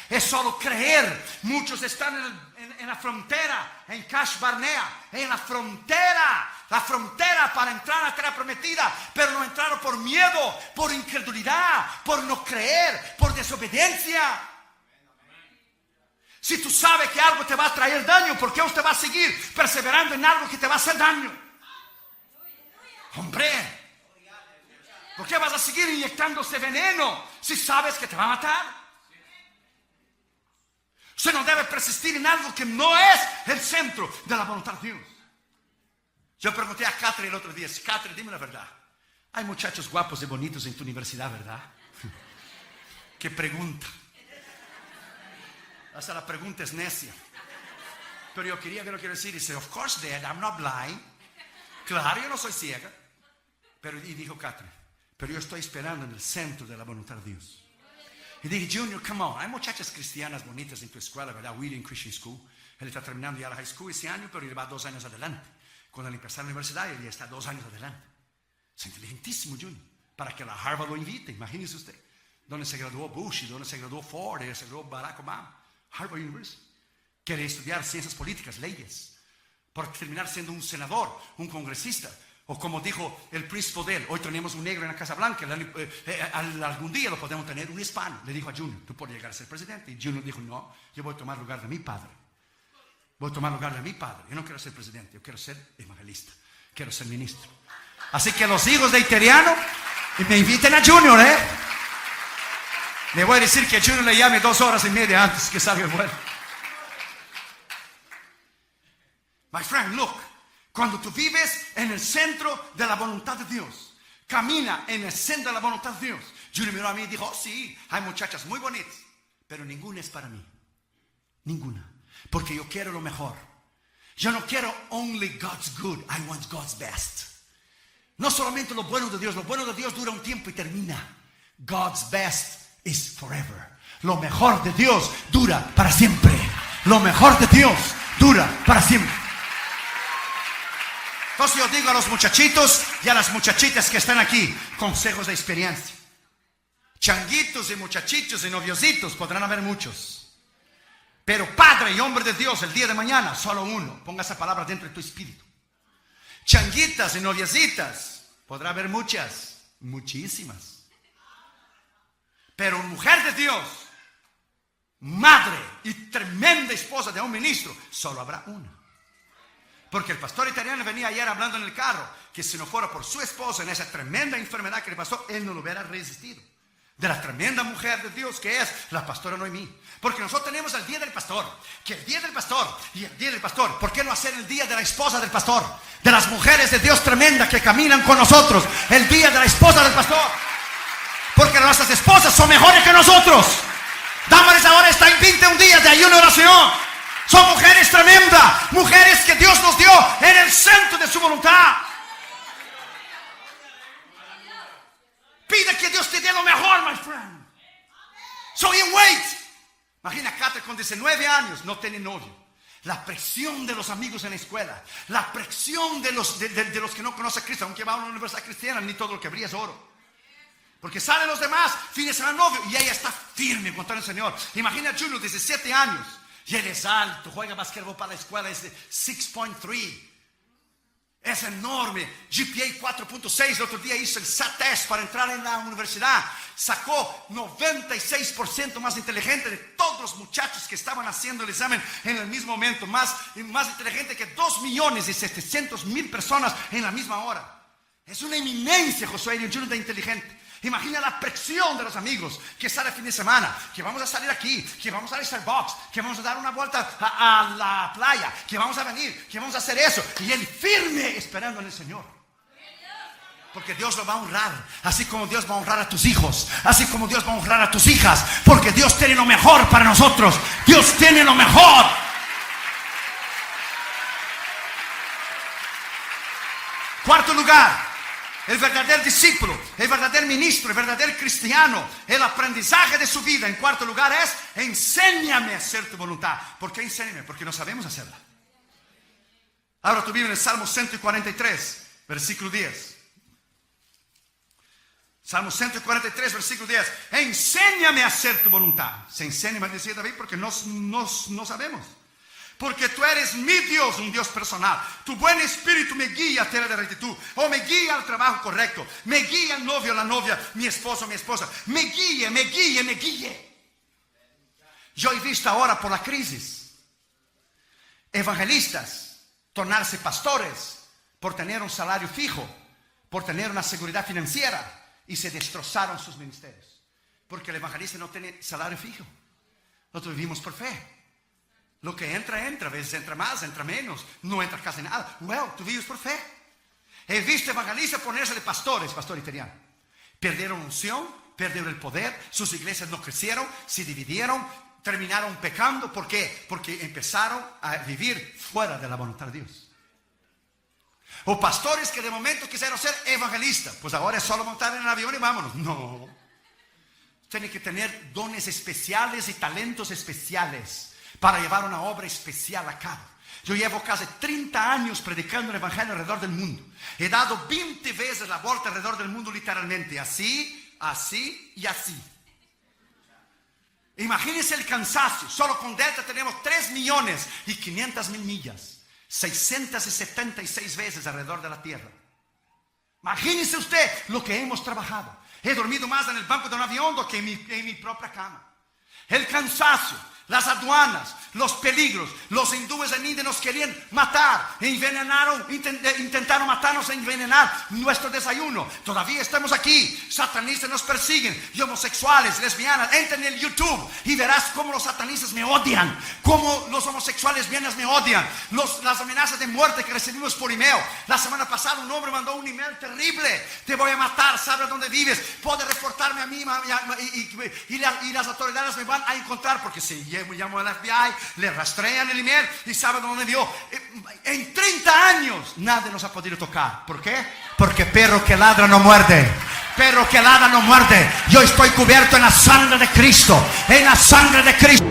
Es solo creer. Muchos están en la frontera, en Kash Barnea, en la frontera para entrar a la tierra prometida, pero no entraron por miedo, por incredulidad, por no creer, por desobediencia. Si tú sabes que algo te va a traer daño, ¿por qué usted va a seguir perseverando en algo que te va a hacer daño? Hombre, ¿por qué vas a seguir inyectándose veneno si sabes que te va a matar? Usted no debe persistir en algo que no es el centro de la voluntad de Dios. Yo pregunté a Catherine el otro día: Catherine, dime la verdad, hay muchachos guapos y bonitos en tu universidad, ¿verdad? Qué pregunta. Hasta la pregunta es necia. Pero yo quería que lo quiero decir. Dice, of course, Dad, I'm not blind. Claro, yo no soy ciega. Pero, y dijo Catherine, pero yo estoy esperando en el centro de la voluntad de Dios. Y dije, Junior, come on. Hay muchachas cristianas bonitas en tu escuela, ¿verdad? Wheeling Christian School. Él está terminando ya la high school este año, pero él va 2 años adelante. Cuando él empezó la universidad, él ya está 2 años adelante. Es inteligentísimo, Junior. Para que la Harvard lo invite, imagínese usted. Donde se graduó Bush, y donde se graduó Ford, y se graduó Barack Obama. Harvard University. Quiere estudiar ciencias políticas, leyes. Por terminar siendo un senador, un congresista. O como dijo el príncipe de él, hoy tenemos un negro en la Casa Blanca, algún día lo podemos tener un hispano. Le dijo a Junior, tú puedes llegar a ser presidente. Y Junior dijo, no, yo voy a tomar lugar de mi padre. Voy a tomar lugar de mi padre. Yo no quiero ser presidente, yo quiero ser evangelista. Quiero ser ministro. Así que los hijos de Iteriano, me inviten a Junior, Le voy a decir que a Junior le llame 2 horas y media antes que salga el vuelo. My friend, look. Cuando tú vives en el centro de la voluntad de Dios, camina en el centro de la voluntad de Dios. Junior miró a mí y dijo, oh, sí, hay muchachas muy bonitas, pero ninguna es para mí. Ninguna. Porque yo quiero lo mejor. Yo no quiero only God's good, I want God's best. No solamente lo bueno de Dios dura un tiempo y termina. God's best is forever. Lo mejor de Dios dura para siempre. Lo mejor de Dios dura para siempre. Entonces yo digo a los muchachitos y a las muchachitas que están aquí, consejos de experiencia. Changuitos y muchachitos y noviositos podrán haber muchos. Pero padre y hombre de Dios el día de mañana, solo uno. Ponga esa palabra dentro de tu espíritu. Changuitas y noviecitas, podrá haber muchas, muchísimas. Pero mujer de Dios, madre y tremenda esposa de un ministro, solo habrá una. Porque el pastor Italiano venía ayer hablando en el carro, que si no fuera por su esposa en esa tremenda enfermedad que le pasó, él no lo hubiera resistido. De la tremenda mujer de Dios que es la pastora Noemí. Porque nosotros tenemos el día del pastor. Que el día del pastor y el día del pastor, ¿por qué no hacer el día de la esposa del pastor? De las mujeres de Dios tremendas que caminan con nosotros. El día de la esposa del pastor. Porque nuestras esposas son mejores que nosotros. Dámales ahora está en 21 días de ayuno y oración. Son mujeres tremendas. Mujeres que Dios nos dio en el centro de su voluntad. Pide que Dios te dé lo mejor, my friend. So you wait. Imagina a Cata con 19 años, no tiene novio. La presión de los amigos en la escuela. La presión de los que no conocen a Cristo. Aunque va a una universidad cristiana, ni todo lo que brilla es oro. Porque salen los demás, fines al novio, y ella está firme contra el Señor. Imagina a Junior, 17 años. Y él es alto, juega basquetbol para la escuela, es de 6.3. Es enorme. GPA 4.6. El otro día hizo el SAT test para entrar en la universidad. Sacó 96% más inteligente de todos los muchachos que estaban haciendo el examen en el mismo momento. Más inteligente que 2.700.000 personas en la misma hora. Es una eminencia, Josué Junior, de inteligente. Imagina la presión de los amigos que sale el fin de semana, que vamos a salir aquí, que vamos a Starbucks, que vamos a dar una vuelta a la playa, que vamos a venir, que vamos a hacer eso. Y él firme esperando en el Señor. Porque Dios lo va a honrar, así como Dios va a honrar a tus hijos, así como Dios va a honrar a tus hijas, porque Dios tiene lo mejor para nosotros. Dios tiene lo mejor. Cuarto lugar. El verdadero discípulo, el verdadero ministro, el verdadero cristiano, el aprendizaje de su vida. En cuarto lugar es, enséñame a hacer tu voluntad. ¿Por qué enséñame? Porque no sabemos hacerla. Ahora tú vives en el Salmo 143, versículo 10. Salmo 143, versículo 10. Enséñame a hacer tu voluntad. Se enseña, me decía David, porque no sabemos. Porque tú eres mi Dios, un Dios personal. Tu buen espíritu me guía a tierra de rectitud. O me guía al trabajo correcto. Me guía el novio, la novia, mi esposo, mi esposa. Me guíe, me guíe, me guíe. Yo he visto ahora por la crisis evangelistas tornarse pastores por tener un salario fijo, por tener una seguridad financiera, y se destrozaron sus ministerios. Porque el evangelista no tiene salario fijo. Nosotros vivimos por fe. Lo que entra, a veces entra más, entra menos, no entra casi nada. Well, tú vives por fe. He visto evangelistas ponerse de pastores, pastor italiano. Perdieron unción, perdieron el poder, sus iglesias no crecieron, se dividieron, terminaron pecando. ¿Por qué? Porque empezaron a vivir fuera de la voluntad de Dios. O pastores que de momento quisieron ser evangelistas, pues ahora es solo montar en el avión y vámonos. No, tiene que tener dones especiales y talentos especiales para llevar una obra especial a cabo. Yo llevo casi 30 años predicando el evangelio alrededor del mundo. He dado 20 veces la vuelta alrededor del mundo, literalmente, así, así y así. Imagínense el cansancio. Solo con Delta tenemos 3.500.000 millas, 676 veces alrededor de la tierra. Imagínense usted lo que hemos trabajado. He dormido más en el banco de un avión que en mi propia cama. El cansancio, las aduanas, los peligros. Los hindúes en India nos querían matar, envenenaron, intentaron matarnos e envenenar nuestro desayuno. Todavía estamos aquí. Satanistas nos persiguen, y homosexuales, lesbianas. Entra en el YouTube y verás cómo los satanistas me odian, cómo los homosexuales lesbianas me odian, las amenazas de muerte que recibimos por email. La semana pasada un hombre mandó un email terrible: te voy a matar, sabe dónde vives, puede reportarme a mí, y las autoridades me van a encontrar, porque si llamo al FBI, le rastrean el email y saben dónde vivió. En 30 años nadie nos ha podido tocar. ¿Por qué? Porque perro que ladra no muerde. Perro que ladra no muerde. Yo estoy cubierto en la sangre de Cristo. En la sangre de Cristo.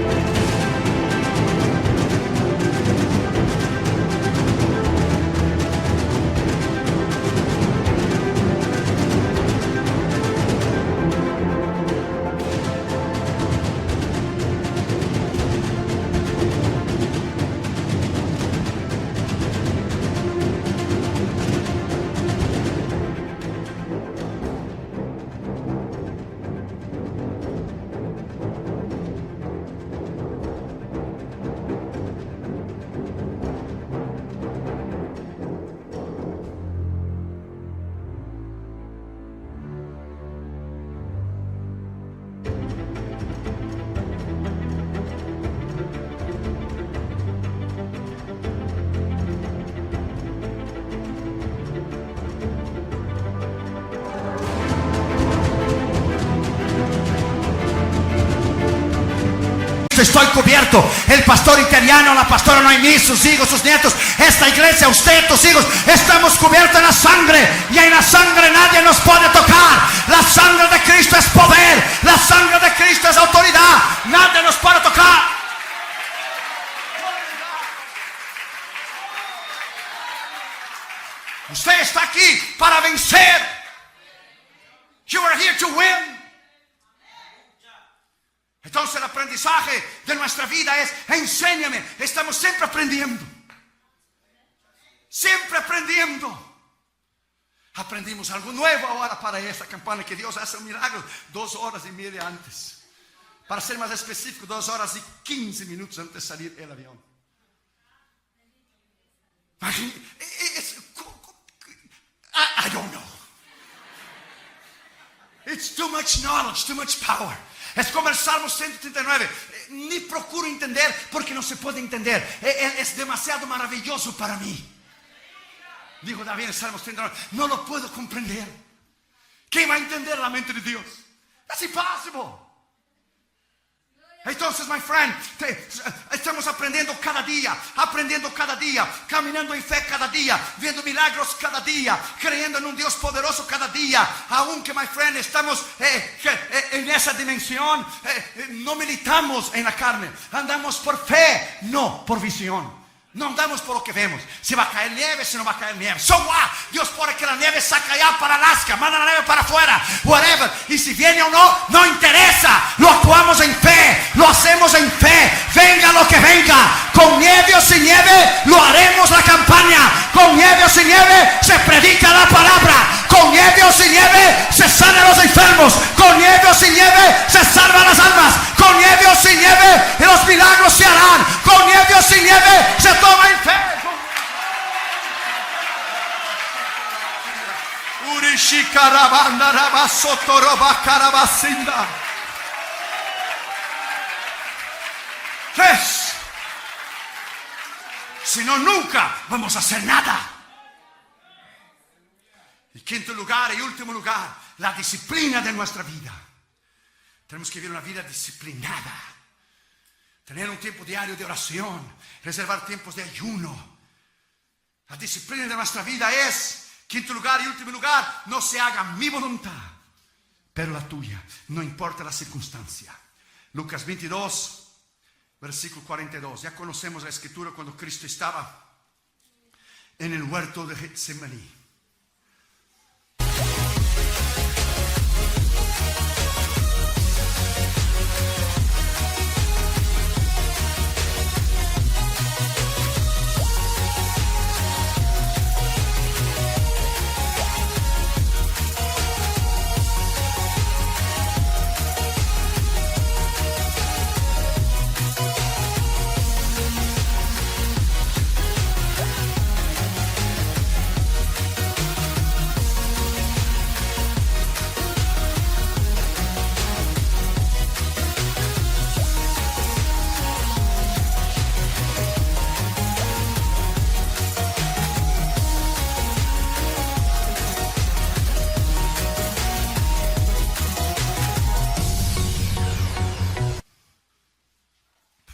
Estoy cubierto. El pastor italiano, la pastora Noemí, sus hijos, sus nietos, esta iglesia, usted, tus hijos, estamos cubiertos en la sangre. Y en la sangre nadie nos puede tocar. La sangre de Cristo es poder. La sangre de Cristo es autoridad. Nadie nos puede tocar. Usted está aquí para vencer. You are here to win. Entonces el aprendizaje de nuestra vida es: enséñame. Estamos siempre aprendiendo. Siempre aprendiendo. Aprendimos algo nuevo ahora para esta campaña, que Dios hace un milagro 2 horas y media antes. Para ser más específico, 2 horas y 15 minutos antes de salir el avión. I don't know. It's too much knowledge, too much power. Es como el Salmo 139. Ni procuro entender, porque no se puede entender. Es demasiado maravilloso para mí. Dijo David en el Salmo 139: no lo puedo comprender. ¿Quién va a entender la mente de Dios? It's impossible. Entonces, my friend, estamos aprendiendo cada día, caminando en fe cada día, viendo milagros cada día, creyendo en un Dios poderoso cada día. Aunque, my friend, estamos en esa dimensión, no militamos en la carne, andamos por fe, no por visión. No andamos por lo que vemos. Si va a caer nieve, si no va a caer nieve. So what? Dios pone que la nieve saca allá para Alaska, manda la nieve para afuera, whatever. Y si viene o no, no interesa. Lo actuamos en fe, lo hacemos en fe. Venga lo que venga, con nieve o sin nieve, lo haremos la campaña. Con nieve o sin nieve, se predica la palabra. Con nieve o sin nieve, se sanan los enfermos. Con nieve o sin nieve, se salvan las almas. Con nieve o sin nieve, los milagros se harán. Con nieve o sin nieve, se toma en fe. Tres. Si no, nunca vamos a hacer nada. Y quinto lugar y último lugar, la disciplina de nuestra vida. Tenemos que vivir una vida disciplinada. Tener un tiempo diario de oración, reservar tiempos de ayuno. La disciplina de nuestra vida es, quinto lugar y último lugar, no se haga mi voluntad, pero la tuya, no importa la circunstancia. Lucas 22, versículo 42. Ya conocemos la escritura cuando Cristo estaba en el huerto de Getsemaní.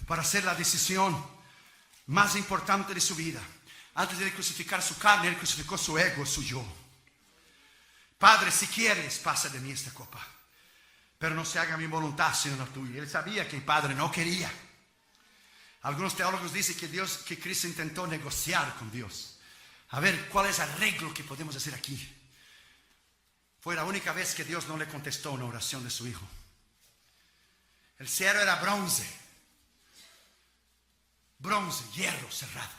Para hacer la decisión más importante de su vida. Antes de crucificar su carne, Él crucificó su ego, su yo. Padre, si quieres, pasa de mí esta copa, pero no se haga mi voluntad sino la tuya. Él sabía que el Padre no quería. Algunos teólogos dicen que Cristo intentó negociar con Dios, a ver cuál es el arreglo que podemos hacer aquí. Fue la única vez que Dios no le contestó una oración de su Hijo. El cielo era bronce, hierro cerrado.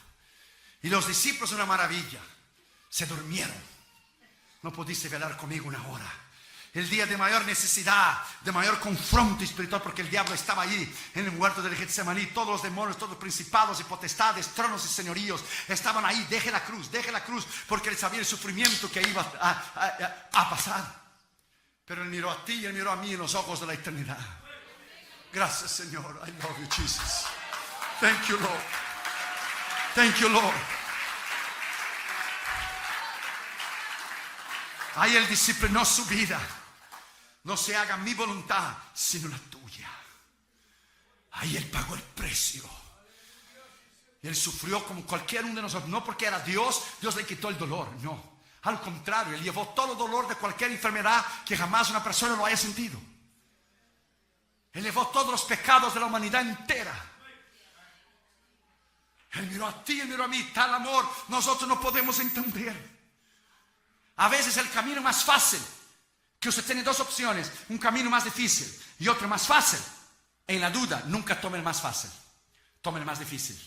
Y los discípulos, una maravilla, se durmieron. No pudiste velar conmigo una hora. El día de mayor necesidad, de mayor confronto espiritual, porque el diablo estaba allí en el huerto del Getsemaní. Todos los demonios, todos los principados y potestades, tronos y señoríos estaban ahí. Deje la cruz, porque él sabía el sufrimiento que iba a pasar. Pero él miró a ti y él miró a mí en los ojos de la eternidad. Gracias, Señor. I love you, Jesus. Thank you, Lord. Thank you, Lord. Ahí Él disciplinó su vida. No se haga mi voluntad, sino la tuya. Ahí Él pagó el precio. Él sufrió como cualquier uno de nosotros. No porque era Dios, Dios le quitó el dolor. No. Al contrario, Él llevó todo el dolor de cualquier enfermedad que jamás una persona lo haya sentido. Él llevó todos los pecados de la humanidad entera. Él miró a ti, Él miró a mí. Tal amor nosotros no podemos entender. A veces el camino más fácil, que usted tiene dos opciones, un camino más difícil y otro más fácil. En la duda, nunca tome el más fácil, tome el más difícil.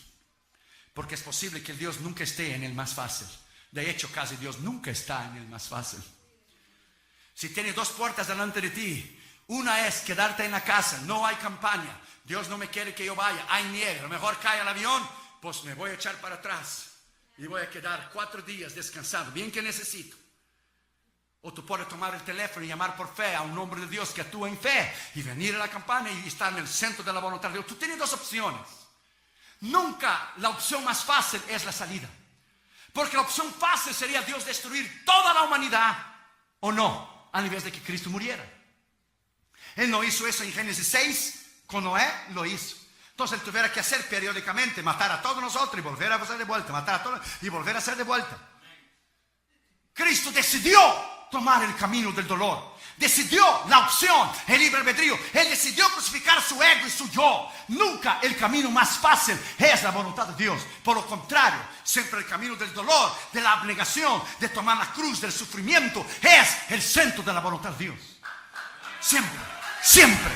Porque es posible que Dios nunca esté en el más fácil. De hecho, casi Dios nunca está en el más fácil. Si tiene dos puertas delante de ti, una es quedarte en la casa, no hay campaña, Dios no me quiere que yo vaya, hay nieve, a lo mejor cae el avión, pues me voy a echar para atrás y voy a quedar 4 días descansando, bien que necesito. O tú puedes tomar el teléfono y llamar por fe a un hombre de Dios que actúa en fe y venir a la campaña y estar en el centro de la voluntad de Dios. Tú tienes dos opciones. Nunca la opción más fácil es la salida. Porque la opción fácil sería Dios destruir toda la humanidad, o no, a nivel de que Cristo muriera. Él no hizo eso en Génesis 6, con Noé lo hizo. Entonces él tuviera que hacer periódicamente, matar a todos nosotros y volver a hacer de vuelta, matar a todos y volver a hacer de vuelta. Cristo decidió tomar el camino del dolor. Decidió la opción, el libre albedrío. Él decidió crucificar su ego y su yo. Nunca el camino más fácil es la voluntad de Dios. Por lo contrario, siempre el camino del dolor, de la abnegación, de tomar la cruz, del sufrimiento, es el centro de la voluntad de Dios. Siempre, siempre.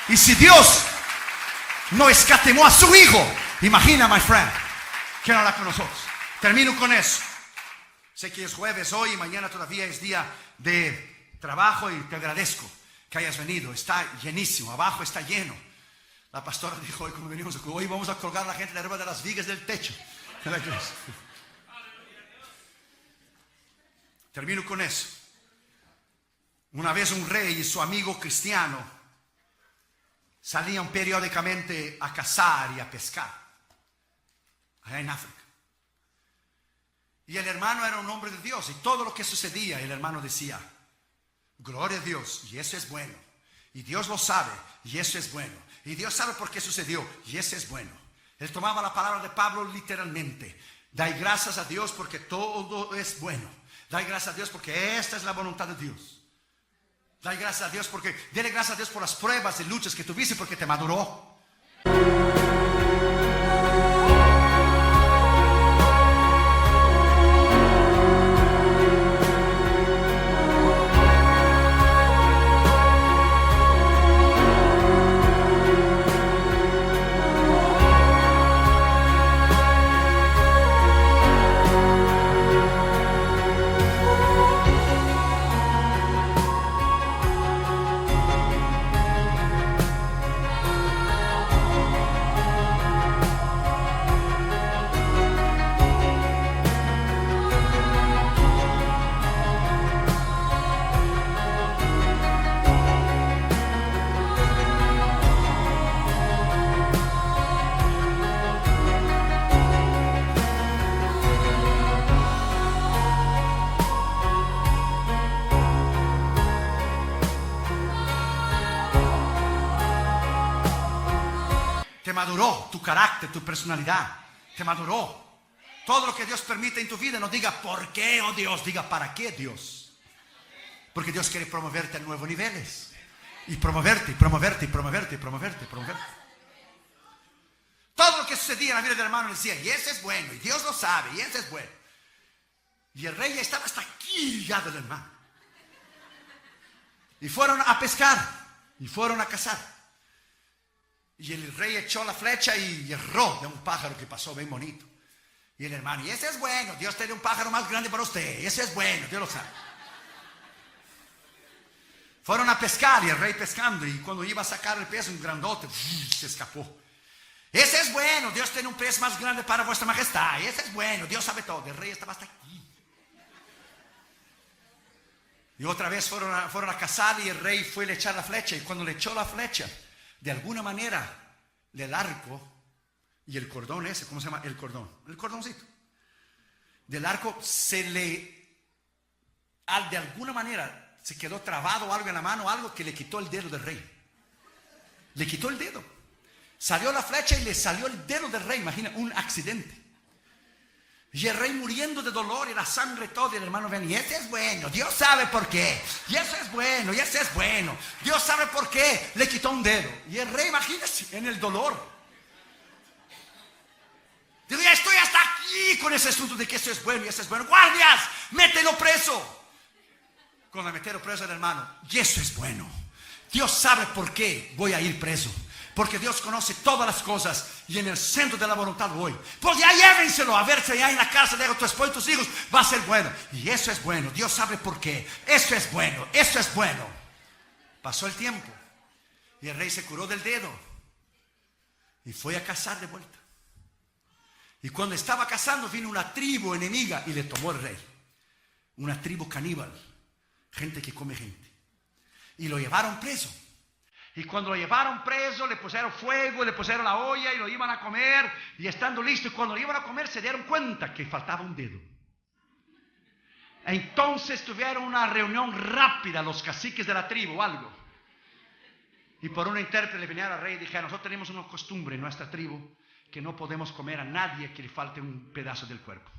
Y si Dios no escatimó a su hijo, imagina, my friend, que no hará con nosotros. Termino con eso. Sé que es jueves hoy y mañana todavía es día de trabajo y te agradezco que hayas venido. Está llenísimo, abajo está lleno. La pastora dijo hoy, como venimos, hoy vamos a colgar a la gente arriba de las vigas del techo de la iglesia. Termino con eso. Una vez un rey y su amigo cristiano salían periódicamente a cazar y a pescar allá en África. Y el hermano era un hombre de Dios y todo lo que sucedía, el hermano decía, gloria a Dios, y eso es bueno. Y Dios lo sabe, y eso es bueno. Y Dios sabe por qué sucedió, y eso es bueno. Él tomaba la palabra de Pablo literalmente. Dai gracias a Dios porque todo es bueno. Dai gracias a Dios porque esta es la voluntad de Dios. Dai gracias a Dios porque, dele gracias a Dios por las pruebas y luchas que tuviste porque te maduró. Te maduró tu carácter, tu personalidad. Te maduró. Todo lo que Dios permite en tu vida, no diga ¿por qué, oh Dios? Diga ¿para qué, Dios? Porque Dios quiere promoverte a nuevos niveles. Y promoverte, y promoverte, y promoverte, y promoverte, y promoverte. Todo lo que sucedía en la vida del hermano decía, y ese es bueno, y Dios lo sabe, y ese es bueno. Y el rey estaba hasta aquí ya del hermano. Y fueron a pescar, y fueron a cazar. Y el rey echó la flecha y erró de un pájaro que pasó bien bonito. Y el hermano, y ese es bueno, Dios tiene un pájaro más grande para usted, ese es bueno, Dios lo sabe. Fueron a pescar y el rey pescando, y cuando iba a sacar el pez, un grandote, se escapó. Ese es bueno, Dios tiene un pez más grande para vuestra majestad, ese es bueno, Dios sabe todo. El rey estaba hasta aquí. Y otra vez fueron a cazar y el rey fue a echar la flecha, y cuando le echó la flecha, de alguna manera, del arco y el cordón ese, ¿cómo se llama? El cordón, el cordoncito. Del arco de alguna manera se quedó trabado algo en la mano, algo que le quitó el dedo del rey. Le quitó el dedo. Salió la flecha y le salió el dedo del rey, imagina, un accidente. Y el rey muriendo de dolor y la sangre todo, y el hermano ven, y ese es bueno, Dios sabe por qué, y eso es bueno, y ese es bueno, Dios sabe por qué, le quitó un dedo. Y el rey, imagínese, en el dolor. Digo, ya estoy hasta aquí con ese asunto de que eso es bueno y eso es bueno. Guardias, mételo preso. Cuando metieron preso al hermano, y eso es bueno. Dios sabe por qué voy a ir preso. Porque Dios conoce todas las cosas y en el centro de la voluntad voy. Pues ya llévenselo a ver si allá en la casa de tu esposo y tus hijos va a ser bueno. Y eso es bueno. Dios sabe por qué. Eso es bueno. Eso es bueno. Pasó el tiempo y el rey se curó del dedo y fue a cazar de vuelta. Y cuando estaba cazando vino una tribu enemiga y le tomó el rey. Una tribu caníbal. Gente que come gente. Y lo llevaron preso. Y cuando lo llevaron preso, le pusieron fuego, le pusieron la olla y lo iban a comer. Y estando listo, y cuando lo iban a comer, se dieron cuenta que faltaba un dedo. Entonces tuvieron una reunión rápida, los caciques de la tribu o algo. Y por un intérprete le vinieron al rey y dijeron, nosotros tenemos una costumbre en nuestra tribu que no podemos comer a nadie que le falte un pedazo del cuerpo.